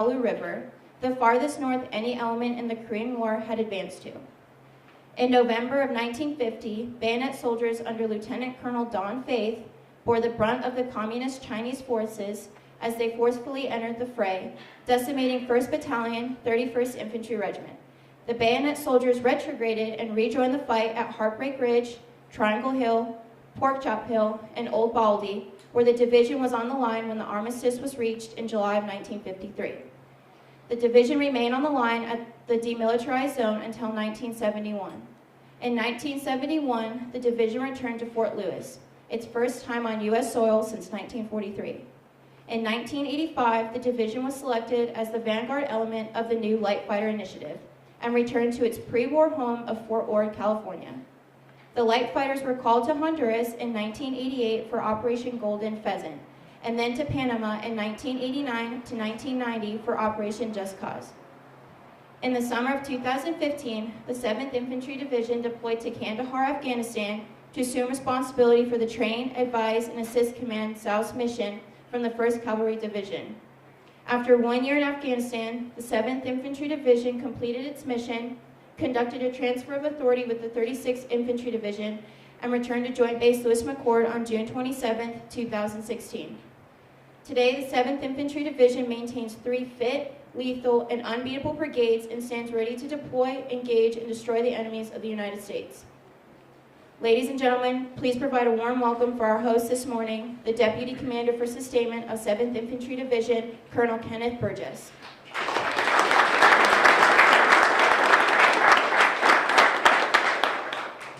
Yalu River, the farthest north any element in the Korean War had advanced to. In November of 1950, bayonet soldiers under Lieutenant Colonel Don Faith bore the brunt of the Communist Chinese forces as they forcefully entered the fray, decimating 1st Battalion, 31st Infantry Regiment. The bayonet soldiers retrograded and rejoined the fight at Heartbreak Ridge, Triangle Hill, Porkchop Hill, and Old Baldy, where the division was on the line when the armistice was reached in July of 1953. The division remained on the line at the demilitarized zone until 1971. In 1971, the division returned to Fort Lewis, its first time on U.S. soil since 1943. In 1985, the division was selected as the vanguard element of the new Light Fighter Initiative and returned to its pre-war home of Fort Ord, California. The Light Fighters were called to Honduras in 1988 for Operation Golden Pheasant, and then to Panama in 1989 to 1990 for Operation Just Cause. In the summer of 2015, the 7th Infantry Division deployed to Kandahar, Afghanistan to assume responsibility for the Train, Advise, and Assist Command South mission from the 1st Cavalry Division. After 1 year in Afghanistan, the 7th Infantry Division completed its mission, conducted a transfer of authority with the 36th Infantry Division, and returned to Joint Base Lewis McChord on June 27, 2016. Today, the 7th Infantry Division maintains 3 fit, lethal, and unbeatable brigades and stands ready to deploy, engage, and destroy the enemies of the United States. Ladies and gentlemen, please provide a warm welcome for our host this morning, the Deputy Commander for Sustainment of 7th Infantry Division, Colonel Kenneth Burgess.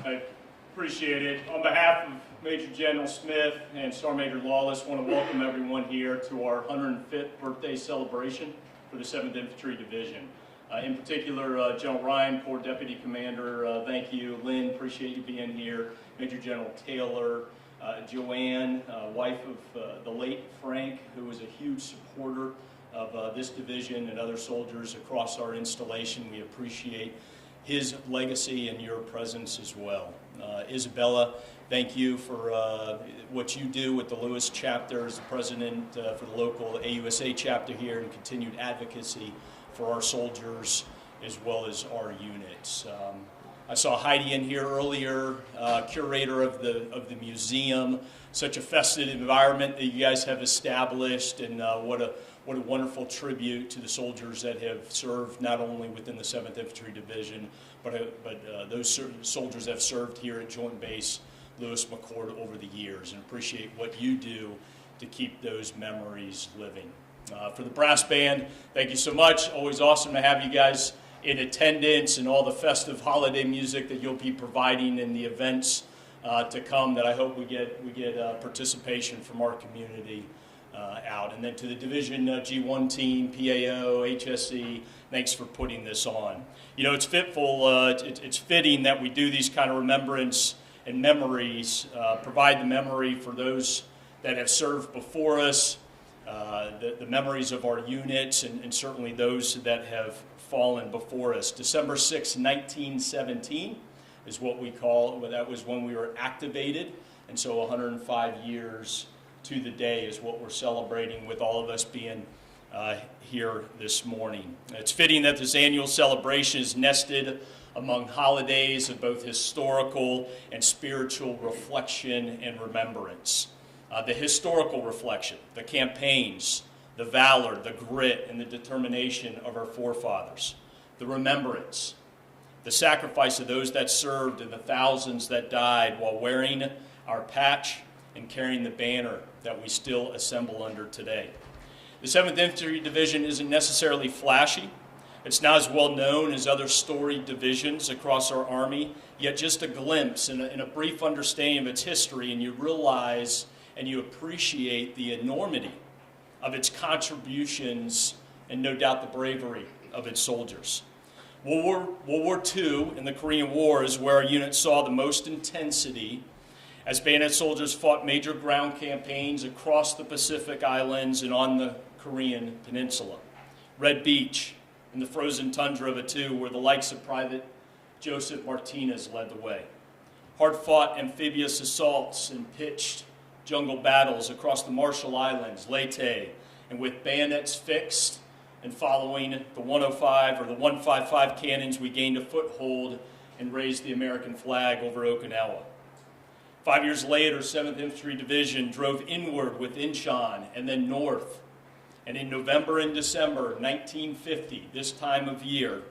I appreciate it. On behalf of Major General Smith and Sergeant Major Lawless, I want to welcome everyone here to our 105th birthday celebration for the 7th Infantry Division. In particular, General Ryan, Corps Deputy Commander, thank you. Lynn, appreciate you being here. Major General Taylor, Joanne, wife of the late Frank, who was a huge supporter of this division and other soldiers across our installation. We appreciate his legacy and your presence as well. Isabella, thank you for what you do with the Lewis chapter as the president for the local AUSA chapter here, and continued advocacy for our soldiers as well as our units. I saw Heidi in here earlier, curator of the museum. Such a festive environment that you guys have established, and what a wonderful tribute to the soldiers that have served not only within the 7th Infantry Division, but those soldiers that have served here at Joint Base Lewis McChord over the years, and appreciate what you do to keep those memories living. For the brass band, thank you so much. Always awesome to have you guys in attendance, and all the festive holiday music that you'll be providing in the events to come, that I hope we get participation from our community out. And then to the Division G1 team, PAO, HSE, thanks for putting this on. You know, it's fitting that we do these kind of remembrance and memories, provide the memory for those that have served before us, the memories of our units, and certainly those that have fallen before us. December 6, 1917 is what we call, that was when we were activated, and so 105 years to the day is what we're celebrating, with all of us being here this morning. It's fitting that this annual celebration is nested among holidays of both historical and spiritual reflection and remembrance. The historical reflection, the campaigns, the valor, the grit, and the determination of our forefathers. The remembrance, the sacrifice of those that served and the thousands that died while wearing our patch and carrying the banner that we still assemble under today. The 7th Infantry Division isn't necessarily flashy. It's not as well known as other storied divisions across our Army, yet just a glimpse and a brief understanding of its history, and you realize and you appreciate the enormity of its contributions and no doubt the bravery of its soldiers. World War II and the Korean War is where our unit saw the most intensity as bayonet soldiers fought major ground campaigns across the Pacific Islands and on the Korean Peninsula. Red Beach and the frozen tundra of Attu, where the likes of Private Joseph Martinez led the way. Hard-fought amphibious assaults and pitched jungle battles across the Marshall Islands, Leyte, and with bayonets fixed and following the 105 or the 155 cannons, we gained a foothold and raised the American flag over Okinawa. 5 years later, 7th Infantry Division drove inward with Incheon and then north. And in November and December 1950, this time of year,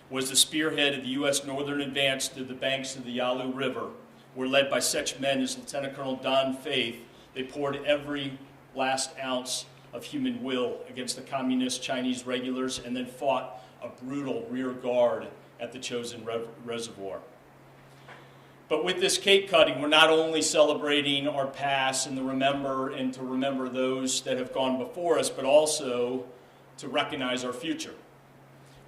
was the spearhead of the U.S. Northern Advance to the banks of the Yalu River, where led by such men as Lieutenant Colonel Don Faith, they poured every last ounce of human will against the communist Chinese regulars and then fought a brutal rear guard at the Chosin Reservoir. But with this cake cutting, we're not only celebrating our past and to remember those that have gone before us, but also to recognize our future.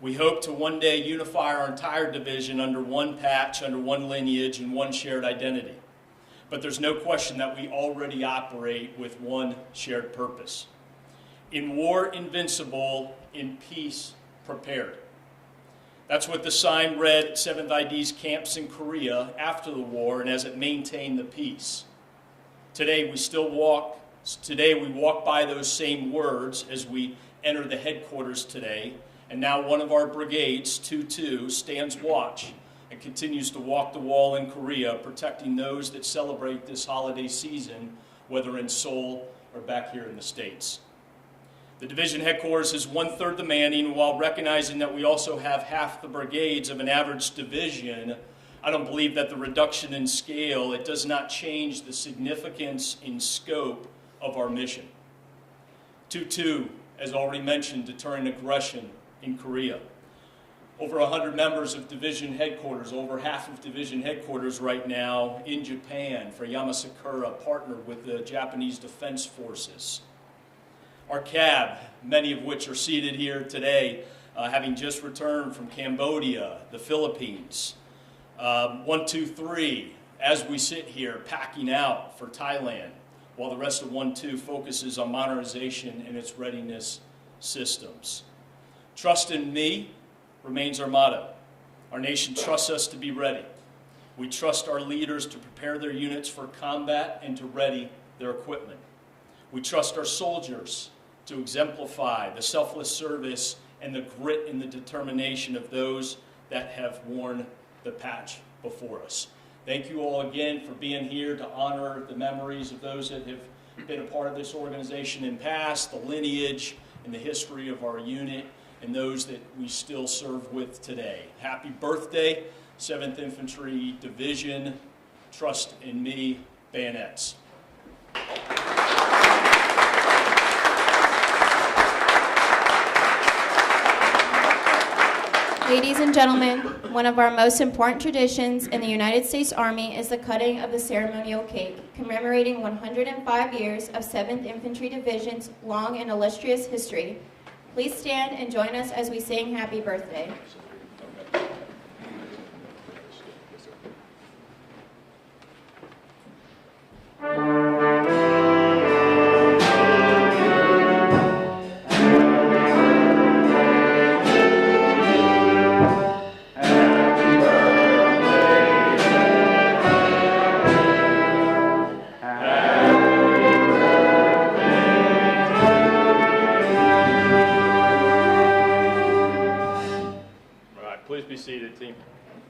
We hope to one day unify our entire division under one patch, under one lineage, and one shared identity. But there's no question that we already operate with one shared purpose. In war, invincible; in peace, prepared. That's what the sign read at 7th ID's camps in Korea after the war and as it maintained the peace. Today we walk by those same words as we enter the headquarters today, and now one of our brigades, 2-2, stands watch and continues to walk the wall in Korea, protecting those that celebrate this holiday season, whether in Seoul or back here in the States. The division headquarters is 1/3 the manning, while recognizing that we also have half the brigades of an average division. I don't believe that the reduction in scale, it does not change the significance in scope of our mission. 2-2, as already mentioned, deterring aggression in Korea. Over 100 members of division headquarters, over half of division headquarters right now in Japan for Yamasakura, partnered with the Japanese Defense Forces. Our CAB, many of which are seated here today, having just returned from Cambodia, the Philippines. 1-2-3, as we sit here, packing out for Thailand, while the rest of 1-2 focuses on modernization and its readiness systems. Trust in me remains our motto. Our nation trusts us to be ready. We trust our leaders to prepare their units for combat and to ready their equipment. We trust our soldiers to exemplify the selfless service and the grit and the determination of those that have worn the patch before us. Thank you all again for being here to honor the memories of those that have been a part of this organization in past, the lineage and the history of our unit, and those that we still serve with today. Happy birthday, 7th Infantry Division. Trust in me, bayonets. Ladies and gentlemen, one of our most important traditions in the United States Army is the cutting of the ceremonial cake, commemorating 105 years of 7th Infantry Division's long and illustrious history. Please stand and join us as we sing Happy Birthday.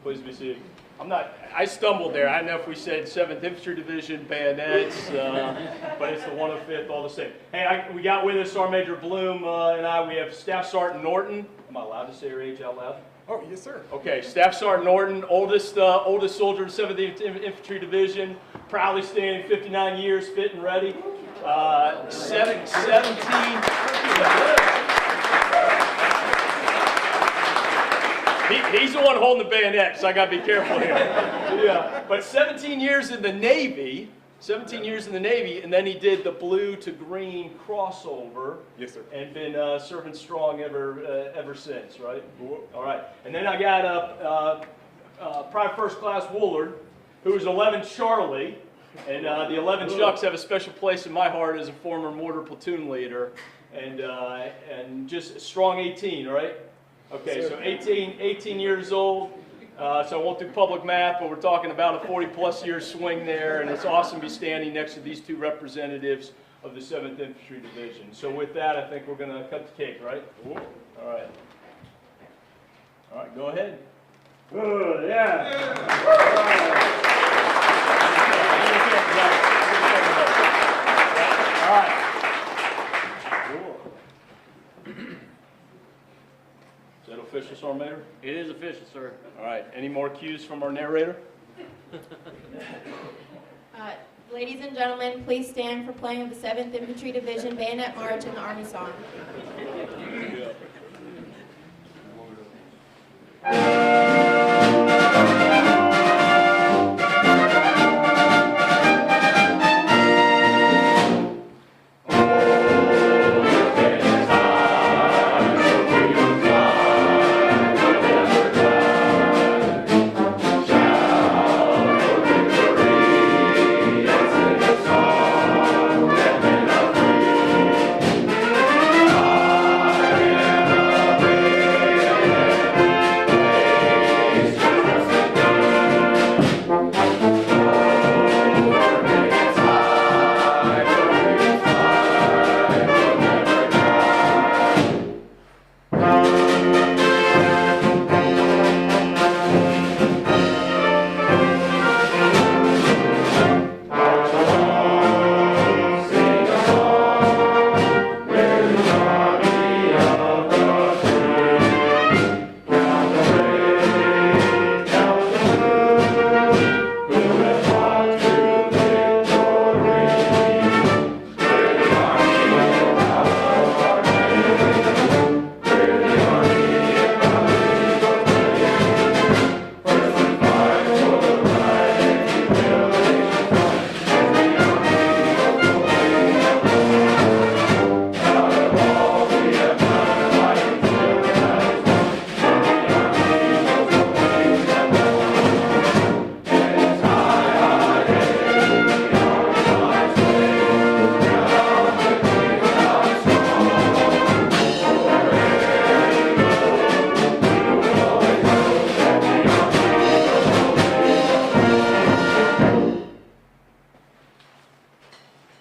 Please be seated. I stumbled there. I don't know if we said 7th Infantry Division, bayonets, but it's the 105th all the same. Hey, we got with us Sergeant Major Bloom and I. We have Staff Sergeant Norton. Am I allowed to say her age out loud? Oh, yes, sir. Okay, Staff Sergeant Norton, oldest soldier in 7th Infantry Division, proudly standing 59 years, fit and ready. 17. He's the one holding the bayonet, so I got to be careful here. Yeah, but 17 years in the Navy, and then he did the blue to green crossover. Yes, sir. And been serving strong ever since, right? All right. And then I got Private First Class Woolard, who is 11 Charlie, and the 11 Chucks have a special place in my heart as a former mortar platoon leader, and just a strong 18, right? Okay, so 18 years old, so I won't do public math, but we're talking about a 40-plus year swing there, and it's awesome to be standing next to these two representatives of the 7th Infantry Division. So with that, I think we're going to cut the cake, right? All right. All right, go ahead. Good, yeah. All right. Is that official, Sergeant Major? It is official, sir. All right, any more cues from our narrator? Ladies and gentlemen, please stand for playing of the 7th Infantry Division Bayonet March and the Army Song.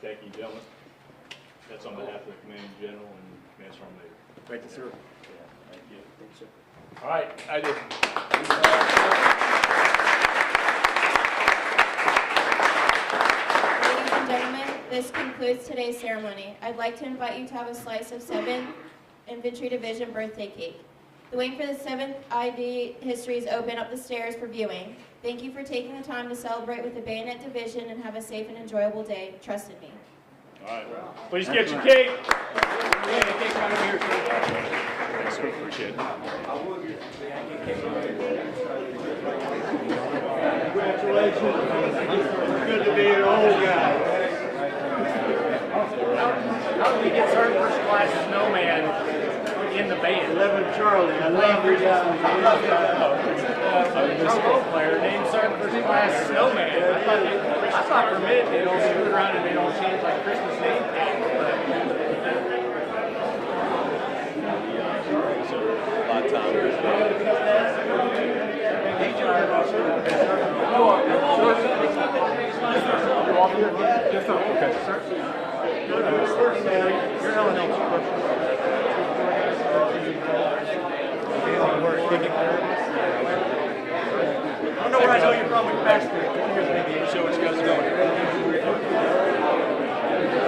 Thank you, gentlemen. That's on behalf of the Commanding General and Command Sergeant Major. Thank you, sir. Yeah, thank you. All right, I did. Ladies and gentlemen, this concludes today's ceremony. I'd like to invite you to have a slice of 7th Infantry Division birthday cake. The wing for the 7th ID history is open up the stairs for viewing. Thank you for taking the time to celebrate with the Bayonet Division and have a safe and enjoyable day. Trust in me. All right, please get your cake. Thanks, sir. Appreciate it. Congratulations. Good to be an old guy. How did we get started first class snowman in the band? 11 Charlie. I love your guys. Trombone player named Sergeant First Class Snowman. I thought for a minute they'd all screw around and they'd all change like Christmas name tags. So, a lot of time. Yes, sir. Okay, sir. You're L&L. I don't know where I know you're from. We passed through 20 years of aviation. Show what you guys are doing.